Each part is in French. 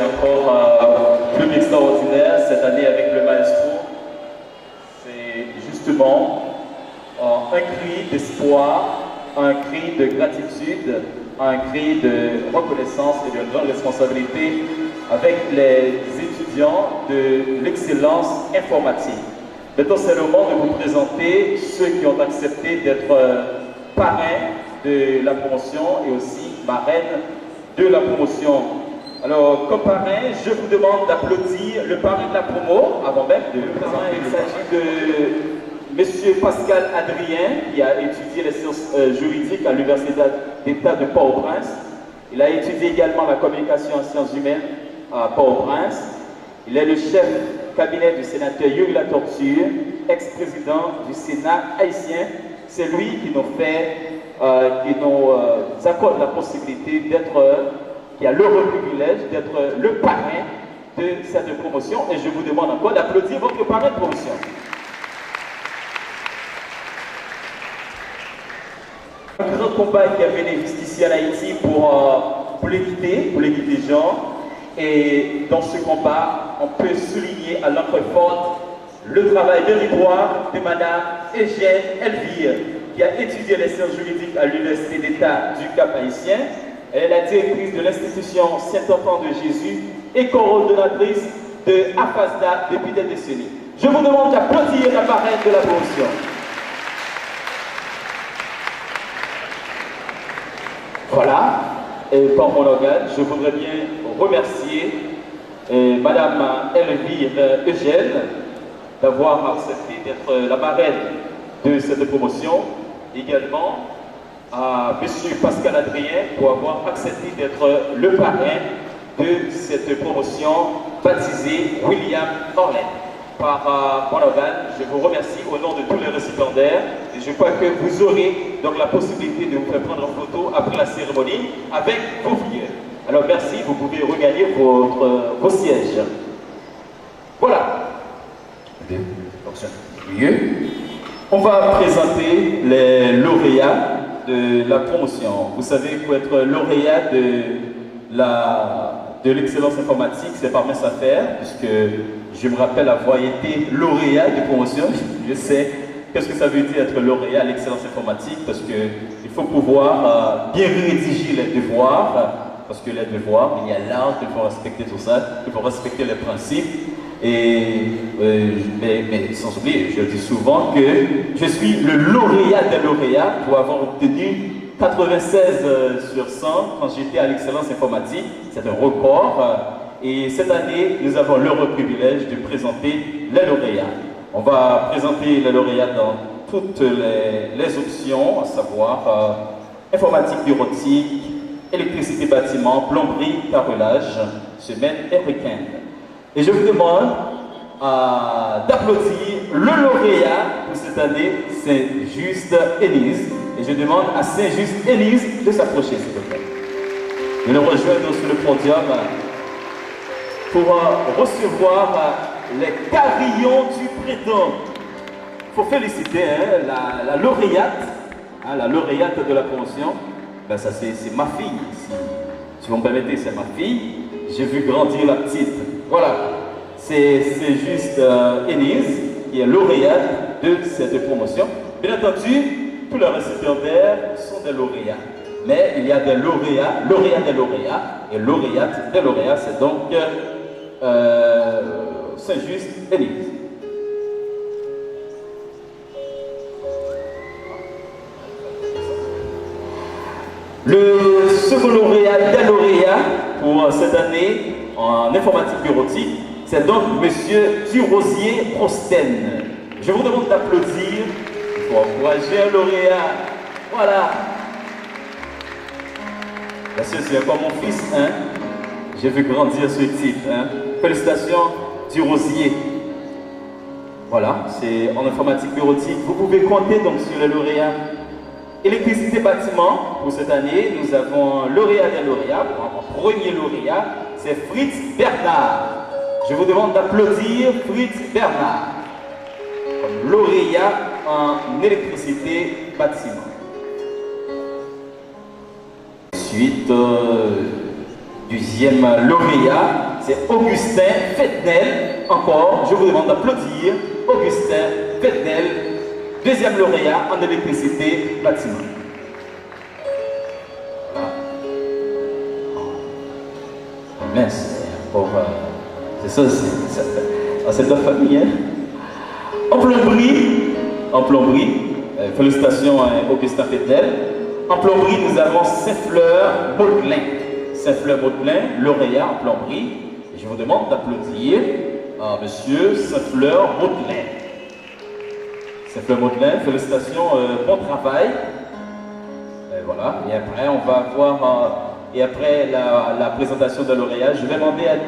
encore plus extraordinaire cette année avec le maestro. C'est justement un cri d'espoir, un cri de gratitude, un cri de reconnaissance et de grande responsabilité avec les étudiants de l'excellence informatique. Maintenant, c'est le moment de vous présenter ceux qui ont accepté d'être parrains de la promotion et aussi marraines de la promotion. Alors, comme parrain, je vous demande d'applaudir le parrain de la promo, avant même de le présenter. Il s'agit de M. Pascal Adrien, qui a étudié les sciences juridiques à l'Université d'État de Port-au-Prince. Il a étudié également la communication en sciences humaines à Port-au-Prince. Il est le chef cabinet du sénateur Yuri Latortue, ex-président du Sénat haïtien. C'est lui qui nous accorde la possibilité qui a l'heureux privilège d'être le parrain de cette promotion. Et je vous demande encore d'applaudir votre parrain de promotion. Un grand combat qui a mené jusqu'ici en Haïti pour l'équité, pour l'égalité des genres. Et dans ce combat, on peut souligner à l'encre forte le travail méritoire de Madame Eugène Elvire, qui a étudié les sciences juridiques à l'Université d'État du Cap haïtien. Elle est la directrice de l'institution Saint-Enfant de Jésus et coordonnatrice de AFASDA depuis des décennies. Je vous demande d'applaudir la marraine de la promotion. Voilà. Et par mon organe, je voudrais bien remercier Madame Elvire Eugène d'avoir accepté d'être la marraine de cette promotion. Également à M. Pascal Adrien pour avoir accepté d'être le parrain de cette promotion baptisée William Orlen. Par mon organe, je vous remercie au nom de tous les récipiendaires et je crois que vous aurez donc la possibilité de vous faire prendre en photo après la cérémonie avec vos filles. Alors merci, vous pouvez regagner vos sièges. Voilà. On va présenter les lauréats de la promotion. Vous savez, pour être lauréat de l'excellence informatique, c'est pas mince à faire, puisque je me rappelle avoir été lauréat de promotion. Je sais qu'est-ce que ça veut dire être lauréat à l'excellence informatique, parce qu'il faut pouvoir bien rédiger les devoirs, parce que les devoirs, il y a l'art, il faut respecter tout ça, il faut respecter les principes. Mais sans oublier, je dis souvent que je suis le lauréat des lauréats pour avoir obtenu 96 sur 100 quand j'étais à l'excellence informatique. C'est un record. Et cette année, nous avons l'heureux privilège de présenter les lauréats. On va présenter les lauréats dans toutes les options, à savoir informatique bureautique, électricité bâtiment, plomberie, carrelage, semaine et week-end. Et je vous demande d'applaudir le lauréat pour cette année, Saint-Just Élise. Et je demande à Saint-Just Élise de s'approcher, s'il vous plaît. Nous le rejoignons sur le podium pour recevoir les carillons du printemps. Il faut féliciter la lauréate, la lauréate de la promotion. Ben ça c'est ma fille, si vous me permettez, c'est ma fille. J'ai vu grandir la petite. Voilà, c'est juste Élise qui est lauréate de cette promotion. Bien entendu, tous les récipiendaires sont des lauréats. Mais il y a des lauréats des lauréats et lauréates des lauréats. C'est donc Saint-Just Élise. Le second lauréat des lauréats pour cette année en informatique bureautique, c'est donc M. Durosier Prosten. Je vous demande d'applaudir pour encourager un lauréat. Voilà. Monsieur, c'est comme mon fils, hein? J'ai vu grandir ce type, hein? Félicitations, Durosier. Voilà, c'est en informatique bureautique. Vous pouvez compter donc sur les lauréats. Électricité bâtiment, pour cette année, nous avons un lauréat des lauréats. Mon premier lauréat, c'est Fritz Bernard. Je vous demande d'applaudir Fritz Bernard comme lauréat en électricité bâtiment. Ensuite, deuxième lauréat, c'est Augustin Fetnel. Encore, je vous demande d'applaudir Augustin Fetnel, deuxième lauréat en électricité bâtiment. Mince, pauvre. C'est ça, c'est de la famille. Hein? En plomberie, félicitations à Augustin Fetnel. En plomberie, nous avons Saint-Fleur-Baudelin. Saint-Fleur-Baudelin, lauréat en plomberie. Et je vous demande d'applaudir à monsieur Saint-Fleur-Baudelin. Saint-Fleur-Baudelin, félicitations, bon travail. Et voilà, et après, on va voir. Et après la présentation de lauréat, je vais demander à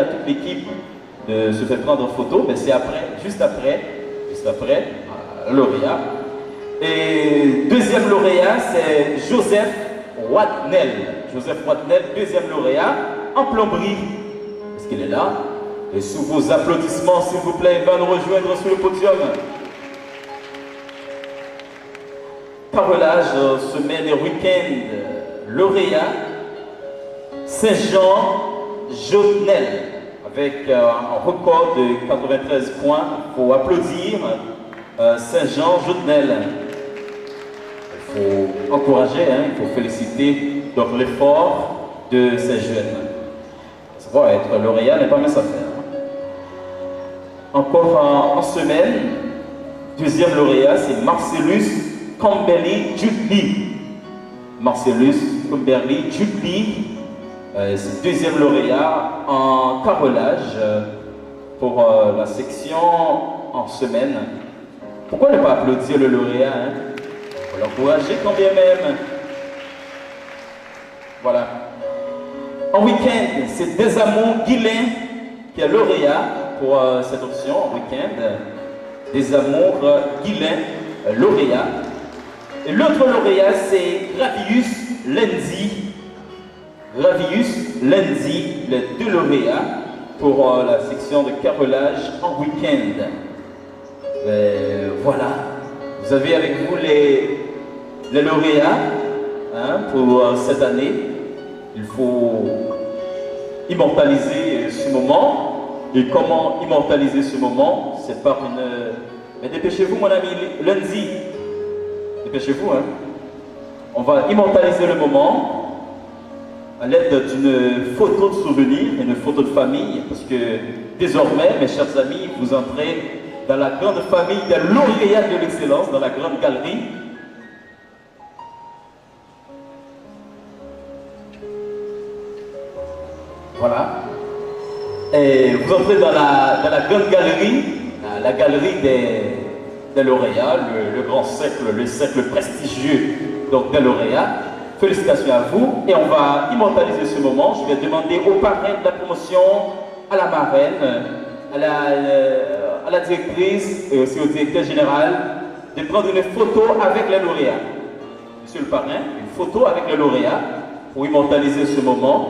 toute l'équipe de se faire prendre en photo, mais c'est après, juste après, lauréat. Et deuxième lauréat, c'est Joseph Watnel. Joseph Watnel, deuxième lauréat en plomberie. Est-ce qu'il est là? Et sous vos applaudissements, s'il vous plaît, il va nous rejoindre sur le podium. Carrelage, semaine et week-end, lauréat Saint-Jean-Jotnel, avec un record de 93 points. Il faut applaudir Saint-Jean-Jotnel. Il faut encourager, hein, il faut féliciter donc l'effort de ces jeunes. Ça va, être lauréat n'est pas mince à faire. Encore en semaine, deuxième lauréat, c'est Marcellus Cambelli Jutli. Marcellus Cambelli Jutli. C'est deuxième lauréat en carrelage pour la section en semaine. Pourquoi ne pas applaudir le lauréat, hein? Il faut l'encourager quand bien même. Voilà. En week-end, c'est Desamours Guillain qui est lauréat pour cette option en week-end. Desamours Guillain, lauréat. Et l'autre lauréat, c'est Gravius Lenzi. Gravius Lenzi, les deux lauréats pour la section de carrelage en week-end. Voilà, vous avez avec vous les lauréats, hein, pour cette année. Il faut immortaliser ce moment. Et comment immortaliser ce moment? C'est par une... Mais dépêchez-vous mon ami Lenzi. Dépêchez-vous, hein. On va immortaliser le moment à l'aide d'une photo de souvenir et une photo de famille, parce que désormais, mes chers amis, vous entrez dans la grande famille des lauréats de l'excellence, dans la grande galerie. Voilà. Et vous entrez dans la grande galerie, la galerie des lauréats, le grand cercle, le cercle prestigieux donc des lauréats. Félicitations à vous, et on va immortaliser ce moment. Je vais demander au parrain de la promotion, à la marraine, à la directrice et aussi au directeur général de prendre une photo avec les lauréats. Monsieur le parrain, une photo avec les lauréats pour immortaliser ce moment.